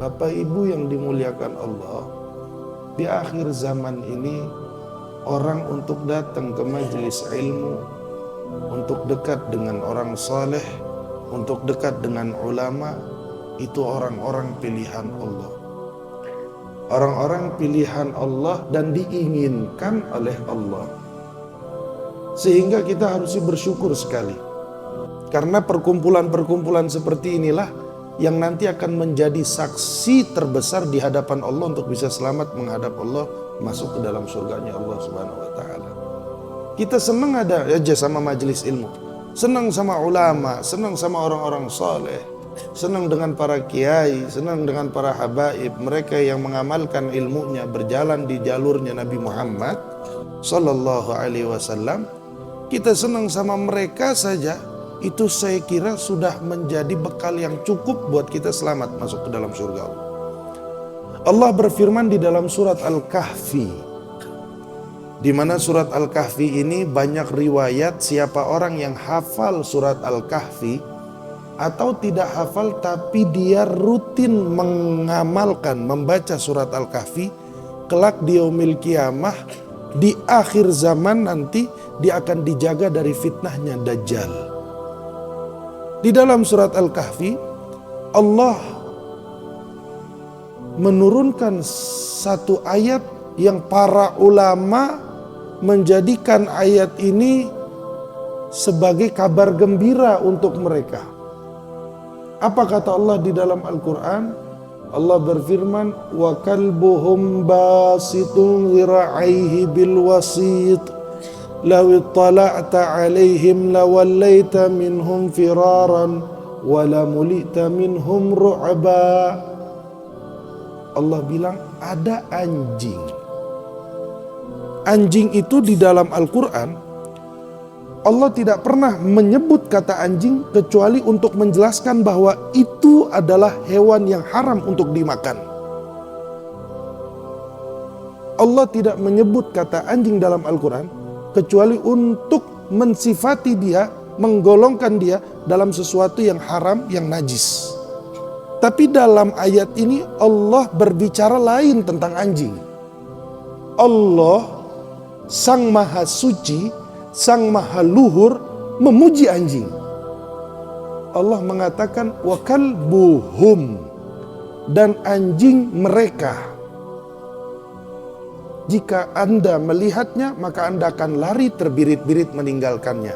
Bapak Ibu yang dimuliakan Allah, di akhir zaman ini orang untuk datang ke majelis ilmu, untuk dekat dengan orang saleh, untuk dekat dengan ulama, itu orang-orang pilihan Allah. Orang-orang pilihan Allah dan diinginkan oleh Allah. Sehingga kita harus bersyukur sekali. Karena perkumpulan-perkumpulan seperti inilah yang nanti akan menjadi saksi terbesar di hadapan Allah untuk bisa selamat menghadap Allah, masuk ke dalam surganya Allah Subhanahu wa taala. Kita senang ada aja sama majelis ilmu, senang sama ulama, senang sama orang-orang saleh, senang dengan para kiai, senang dengan para habaib, mereka yang mengamalkan ilmunya, berjalan di jalurnya Nabi Muhammad sallallahu alaihi wasallam. Kita senang sama mereka saja, itu saya kira sudah menjadi bekal yang cukup buat kita selamat masuk ke dalam surga Allah. Allah berfirman di dalam surat Al-Kahfi, di mana surat Al-Kahfi ini banyak riwayat siapa orang yang hafal surat Al-Kahfi atau tidak hafal tapi dia rutin mengamalkan membaca surat Al-Kahfi, kelak di yaumil qiyamah, di akhir zaman nanti dia akan dijaga dari fitnahnya Dajjal. Di dalam surat Al-Kahfi, Allah menurunkan satu ayat yang para ulama menjadikan ayat ini sebagai kabar gembira untuk mereka. Apa kata Allah di dalam Al-Quran? Allah berfirman, wa kalbuhum basitun dhira'aihi bil wasit law ittala'ta 'alaihim lawallaita minhum firaran wa lamulita minhum ru'ba. Allah bilang ada anjing. Anjing itu di dalam Al-Quran, Allah tidak pernah menyebut kata anjing kecuali untuk menjelaskan bahwa itu adalah hewan yang haram untuk dimakan. Allah tidak menyebut kata anjing dalam Al-Quran kecuali untuk mensifati dia, menggolongkan dia dalam sesuatu yang haram, yang najis. Tapi dalam ayat ini Allah berbicara lain tentang anjing. Allah Sang Maha Suci, Sang Maha Luhur memuji anjing. Allah mengatakan wa kalbuhum, dan anjing mereka. Jika Anda melihatnya, maka Anda akan lari terbirit-birit meninggalkannya.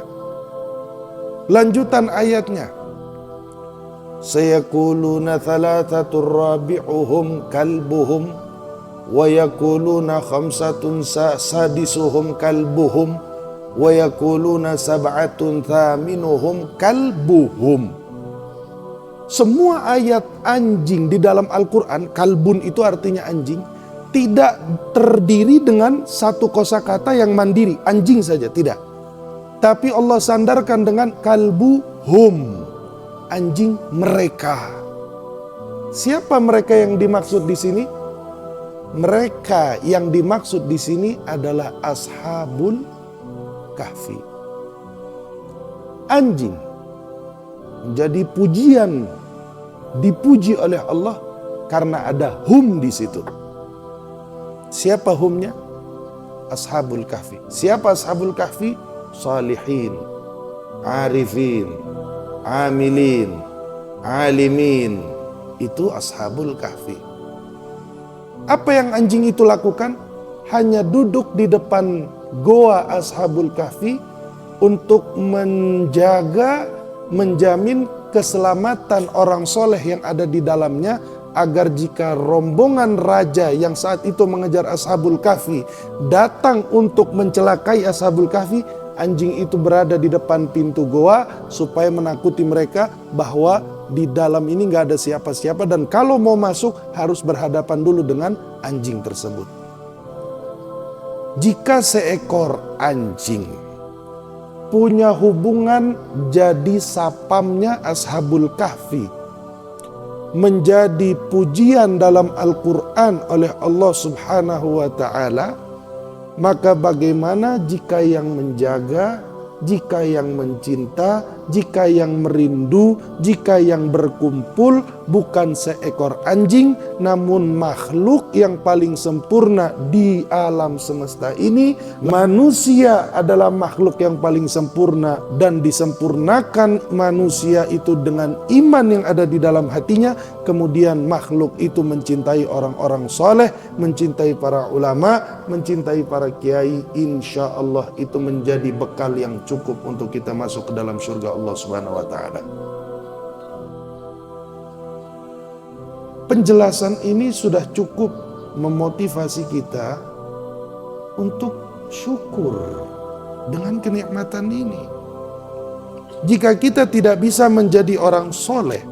Lanjutan ayatnya, sayaquluna thalathatur rabi'uhum kalbuhum wa yaquluna khamsatun sadisuhum kalbuhum wa yaquluna sab'atun thaminuhum kalbuhum. Semua ayat anjing di dalam Al-Quran, kalbun itu artinya anjing, tidak terdiri dengan satu kosakata yang mandiri, anjing saja, tidak. Tapi Allah sandarkan dengan kalbuhum, anjing mereka. Siapa mereka yang dimaksud di sini? Mereka yang dimaksud di sini adalah Ashabul Kahfi. Anjing menjadi pujian, dipuji oleh Allah karena ada hum di situ. Siapa humnya? Ashabul Kahfi. Siapa Ashabul Kahfi? Salihin, arifin, amilin, alimin. Itu Ashabul Kahfi. Apa yang anjing itu lakukan? Hanya duduk di depan goa Ashabul Kahfi untuk menjaga, menjamin keselamatan orang soleh yang ada di dalamnya, agar jika rombongan raja yang saat itu mengejar Ashabul Kahfi datang untuk mencelakai Ashabul Kahfi, anjing itu berada di depan pintu goa supaya menakuti mereka bahwa di dalam ini gak ada siapa-siapa, dan kalau mau masuk harus berhadapan dulu dengan anjing tersebut. Jika seekor anjing punya hubungan jadi sapamnya Ashabul Kahfi, menjadi pujian dalam Al-Quran oleh Allah Subhanahu wa ta'ala, maka bagaimana jika yang menjaga, jika yang mencinta, jika yang merindu, jika yang berkumpul bukan seekor anjing, namun makhluk yang paling sempurna di alam semesta ini. Manusia adalah makhluk yang paling sempurna, dan disempurnakan manusia itu dengan iman yang ada di dalam hatinya. Kemudian makhluk itu mencintai orang-orang soleh, mencintai para ulama, mencintai para kiai. Insya Allah itu menjadi bekal yang cukup untuk kita masuk ke dalam surga Allah Subhanahu wa Ta'ala. Penjelasan ini sudah cukup memotivasi kita untuk syukur dengan kenikmatan ini. Jika kita tidak bisa menjadi orang soleh,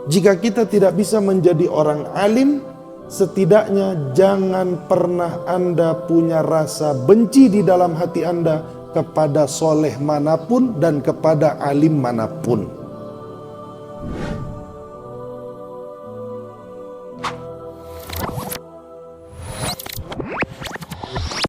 jika kita tidak bisa menjadi orang alim, setidaknya jangan pernah Anda punya rasa benci di dalam hati Anda kepada soleh manapun dan kepada alim manapun.